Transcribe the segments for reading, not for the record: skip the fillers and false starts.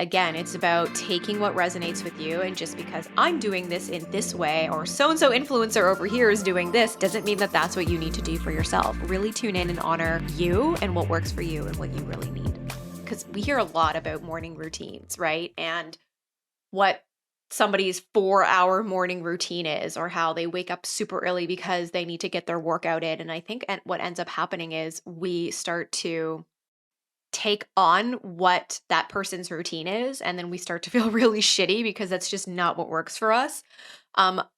Again, it's about taking what resonates with you. And just because I'm doing this in this way, or so and so influencer over here is doing this, doesn't mean that that's what you need to do for yourself. Really tune in and honor you and what works for you and what you really need. Because we hear a lot about morning routines, right? And what somebody's 4-hour morning routine is, or how they wake up super early because they need to get their workout in. And I think what ends up happening is we start to take on what that person's routine is, and then we start to feel really shitty because that's just not what works for us.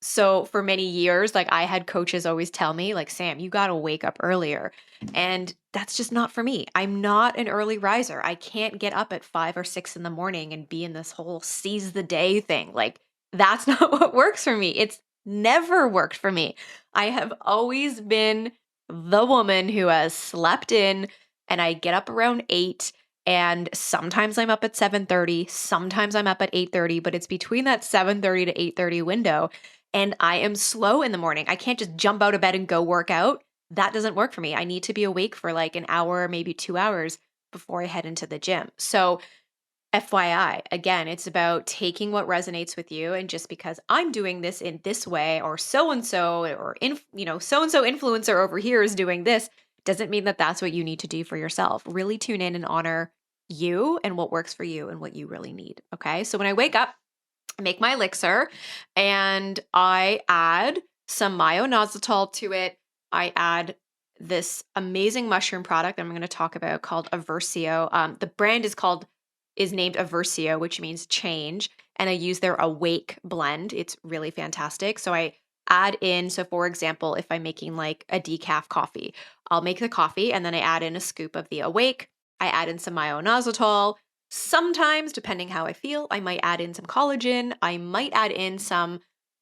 So for many years, like, I had coaches always tell me, like, Sam, you got to wake up earlier. And that's just not for me. I'm not an early riser. I can't get up at 5 or 6 in the morning and be in this whole seize the day thing. Like, that's not what works for me. It's never worked for me. I have always been the woman who has slept in, and I get up around 8, and sometimes I'm up at 7:30, sometimes I'm up at 8:30, but it's between that 7:30 to 8:30 window, and I am slow in the morning. I can't just jump out of bed and go work out. That doesn't work for me. I need to be awake for like an hour, maybe 2 hours before I head into the gym. So, FYI, again, it's about taking what resonates with you. And just because I'm doing this in this way, or so and so, or so and so influencer over here is doing this, doesn't mean that that's what you need to do for yourself. Really tune in and honor you and what works for you and what you really need. Okay. So when I wake up, I make my elixir and I add some myonositol to it. I add this amazing mushroom product I'm going to talk about called Aversio. The brand is named Aversio, which means change, and I use their Awake blend. It's really fantastic. So I add in, so for example, if I'm making like a decaf coffee, I'll make the coffee and then I add in a scoop of the Awake. I add in some myonositol. Sometimes, depending how I feel, I might add in some collagen. I might add in some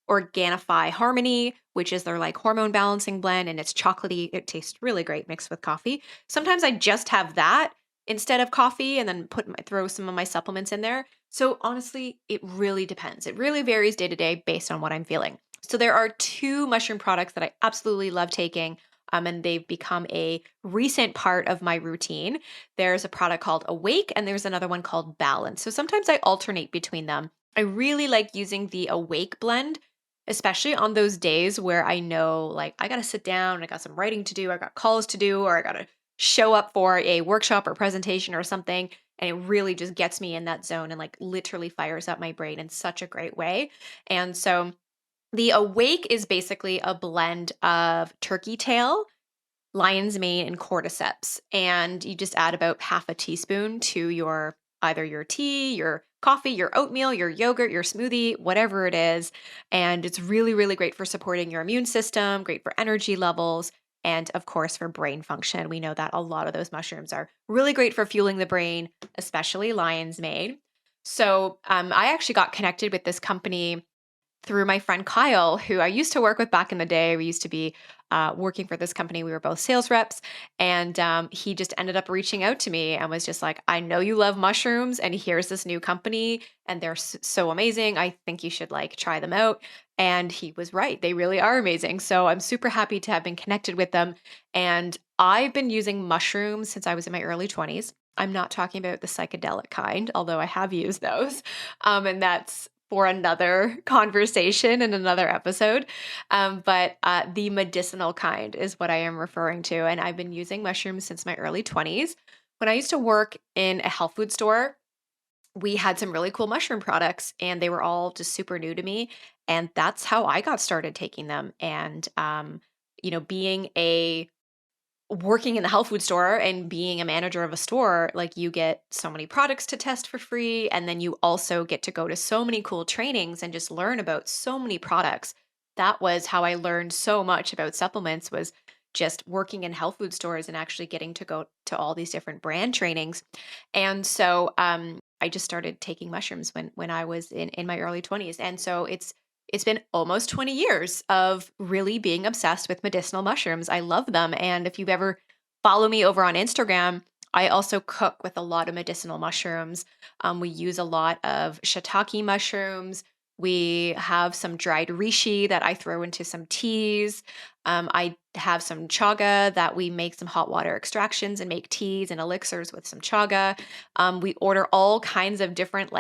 Organifi Harmony, which is their like hormone balancing blend, and it's chocolatey. It tastes really great mixed with coffee. Sometimes I just have that instead of coffee, and then throw some of my supplements in there. So honestly, it really depends. It really varies day to day based on what I'm feeling. So there are two mushroom products that I absolutely love taking. And they've become a recent part of my routine. There's a product called Awake, and there's another one called Balance. So sometimes I alternate between them. I really like using the Awake blend, especially on those days where I know, like, I got to sit down, I got some writing to do, I got calls to do, or I got to show up for a workshop or presentation or something. And it really just gets me in that zone and like literally fires up my brain in such a great way. And so the Awake is basically a blend of turkey tail, lion's mane, and cordyceps. And you just add about half a teaspoon to your either your tea, your coffee, your oatmeal, your yogurt, your smoothie, whatever it is. And it's really, really great for supporting your immune system, great for energy levels, and of course for brain function. We know that a lot of those mushrooms are really great for fueling the brain, especially lion's mane. So I actually got connected with this company through my friend Kyle, who I used to work with back in the day. We used to be working for this company. We were both sales reps. And he just ended up reaching out to me and was just like, I know you love mushrooms, and here's this new company, and they're so amazing. I think you should like try them out. And he was right. They really are amazing. So I'm super happy to have been connected with them. And I've been using mushrooms since I was in my early 20s. I'm not talking about the psychedelic kind, although I have used those. And that's for another conversation in another episode. But the medicinal kind is what I am referring to. And I've been using mushrooms since my early 20s. When I used to work in a health food store, we had some really cool mushroom products, and they were all just super new to me. And that's how I got started taking them. And, being working in the health food store and being a manager of a store, like, you get so many products to test for free. And then you also get to go to so many cool trainings and just learn about so many products. That was how I learned so much about supplements, was just working in health food stores and actually getting to go to all these different brand trainings. And so I just started taking mushrooms when I was in my early 20s. And so it's been almost 20 years of really being obsessed with medicinal mushrooms. I love them. And if you've ever follow me over on Instagram, I also cook with a lot of medicinal mushrooms. We use a lot of shiitake mushrooms. We have some dried reishi that I throw into some teas. I have some chaga that we make some hot water extractions and make teas and elixirs with some chaga. We order all kinds of different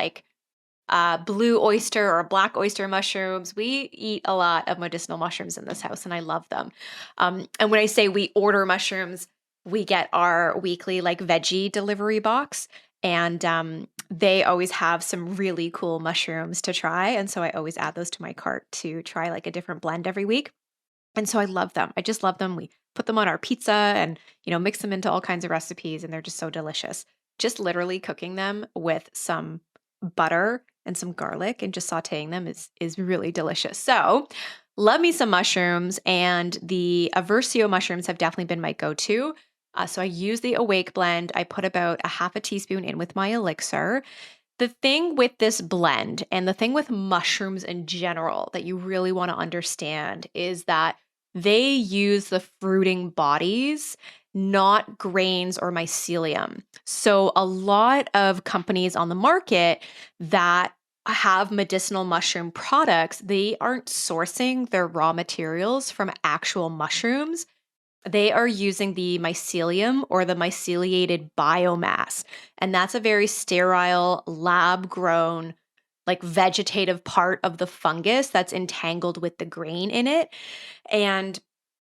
blue oyster or black oyster mushrooms. We eat a lot of medicinal mushrooms in this house, and I love them. And when I say we order mushrooms, we get our weekly veggie delivery box, and they always have some really cool mushrooms to try. And so I always add those to my cart to try a different blend every week. And so I love them. I just love them. We put them on our pizza and, mix them into all kinds of recipes, and they're just so delicious. Just literally cooking them with some butter and some garlic and just sauteing them is really delicious. So, love me some mushrooms, and the Aversio mushrooms have definitely been my go-to. So I use the Awake blend. I put about a half a teaspoon in with my elixir. The thing with this blend and the thing with mushrooms in general that you really want to understand is that they use the fruiting bodies, not grains or mycelium. So, a lot of companies on the market that have medicinal mushroom products, they aren't sourcing their raw materials from actual mushrooms. They are using the mycelium or the myceliated biomass. And that's a very sterile, lab grown, vegetative part of the fungus that's entangled with the grain in it and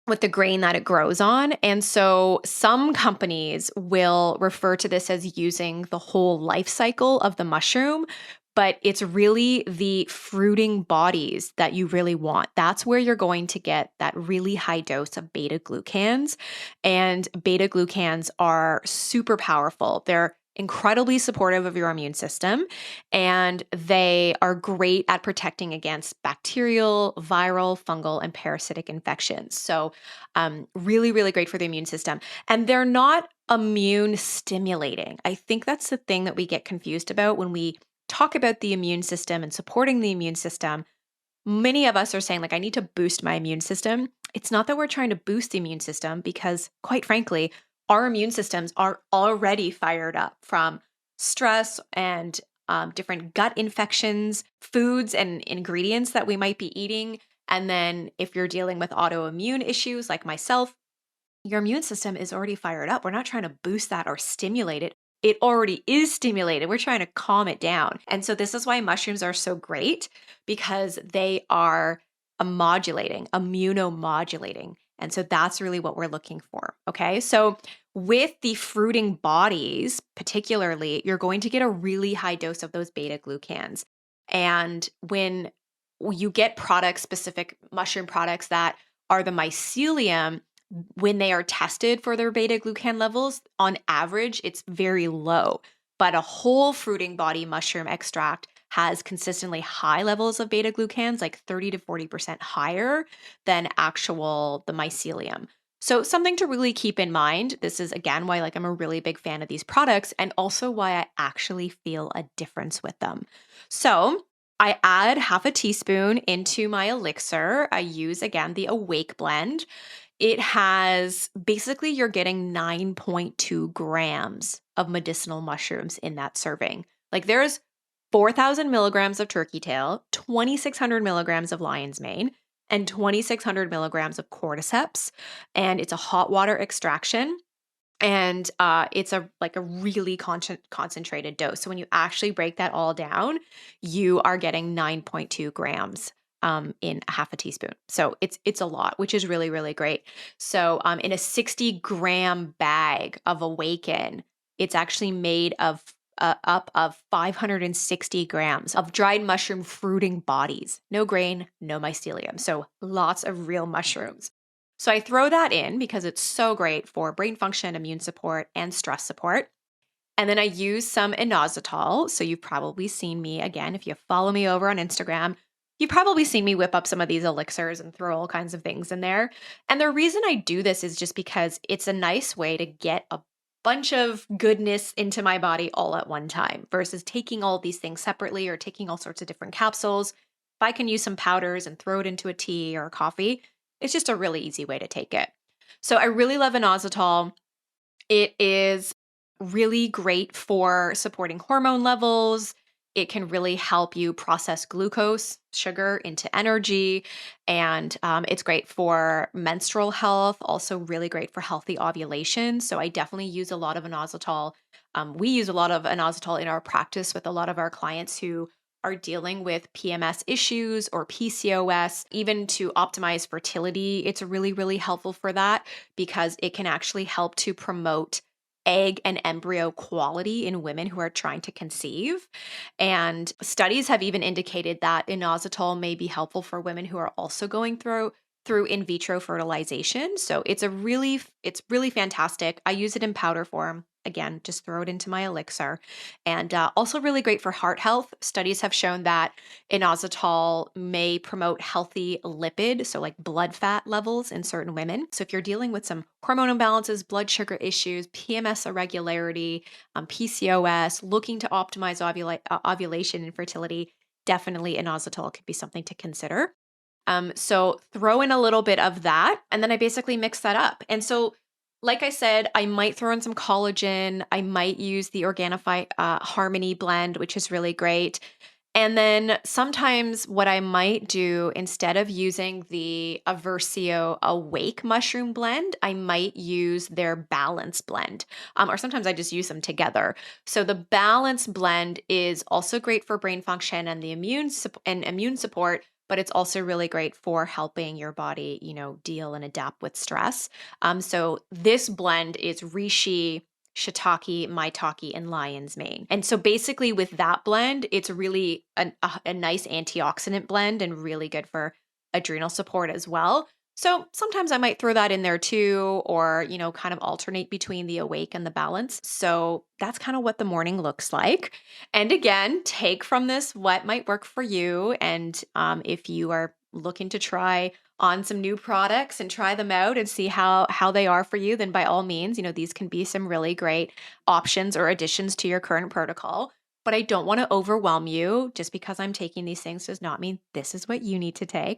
with the grain that it grows on. And so some companies will refer to this as using the whole life cycle of the mushroom, but it's really the fruiting bodies that you really want. That's where you're going to get that really high dose of beta glucans. And beta glucans are super powerful. They're incredibly supportive of your immune system, and they are great at protecting against bacterial, viral, fungal, and parasitic infections. So, really, really great for the immune system. And they're not immune stimulating. I think that's the thing that we get confused about when we talk about the immune system and supporting the immune system. Many of us are saying, I need to boost my immune system. It's not that we're trying to boost the immune system because, quite frankly, our immune systems are already fired up from stress and different gut infections, foods and ingredients that we might be eating. And then if you're dealing with autoimmune issues like myself, your immune system is already fired up. We're not trying to boost that or stimulate it. It already is stimulated. We're trying to calm it down. And so this is why mushrooms are so great, because they are immunomodulating. And so that's really what we're looking for. Okay. So with the fruiting bodies, particularly, you're going to get a really high dose of those beta glucans. And when you get products, specific mushroom products that are the mycelium, when they are tested for their beta glucan levels, on average, it's very low. But a whole fruiting body mushroom extract has consistently high levels of beta glucans, like 30 to 40% higher than the mycelium. So something to really keep in mind. This is again why I'm a really big fan of these products, and also why I actually feel a difference with them. So I add half a teaspoon into my elixir. I use again the Awake blend. It has basically, you're getting 9.2 grams of medicinal mushrooms in that serving. There's 4,000 milligrams of turkey tail, 2,600 milligrams of lion's mane, and 2,600 milligrams of cordyceps. And it's a hot water extraction. And it's a really concentrated dose. So when you actually break that all down, you are getting 9.2 grams in a half a teaspoon. So it's a lot, which is really, really great. So in a 60-gram bag of Awaken, it's actually made of up of 560 grams of dried mushroom fruiting bodies. No grain, no mycelium. So lots of real mushrooms. So I throw that in because it's so great for brain function, immune support, and stress support. And then I use some inositol. So you've probably seen me, again, if you follow me over on Instagram, you've probably seen me whip up some of these elixirs and throw all kinds of things in there. And the reason I do this is just because it's a nice way to get a bunch of goodness into my body all at one time versus taking all these things separately or taking all sorts of different capsules. If I can use some powders and throw it into a tea or a coffee, it's just a really easy way to take it. So I really love inositol. It is really great for supporting hormone levels. It can really help you process glucose, sugar, into energy. And it's great for menstrual health, also really great for healthy ovulation. So I definitely use a lot of inositol. We use a lot of inositol in our practice with a lot of our clients who are dealing with PMS issues or PCOS, even to optimize fertility. It's really, really helpful for that because it can actually help to promote egg and embryo quality in women who are trying to conceive. And studies have even indicated that inositol may be helpful for women who are also going through in vitro fertilization. So it's really fantastic. I use it in powder form. Again, just throw it into my elixir. And also really great for heart health. Studies have shown that inositol may promote healthy lipid, so like blood fat levels in certain women. So if you're dealing with some hormone imbalances, blood sugar issues, PMS irregularity, PCOS, looking to optimize ovulation and fertility, definitely inositol could be something to consider. So throw in a little bit of that, and then I basically mix that up. And so, like I said, I might throw in some collagen. I might use the Organifi Harmony blend, which is really great. And then sometimes what I might do instead of using the Aversio Awake mushroom blend, I might use their Balance blend. Or sometimes I just use them together. So the Balance blend is also great for brain function and the immune support, but it's also really great for helping your body, deal and adapt with stress. So this blend is reishi, shiitake, maitake, and lion's mane. And so basically with that blend, it's really a nice antioxidant blend and really good for adrenal support as well. So sometimes I might throw that in there too, or, kind of alternate between the awake and the balance. So that's kind of what the morning looks like. And again, take from this what might work for you. And if you are looking to try on some new products and try them out and see how they are for you, then by all means, these can be some really great options or additions to your current protocol. But I don't want to overwhelm you. Just because I'm taking these things does not mean this is what you need to take.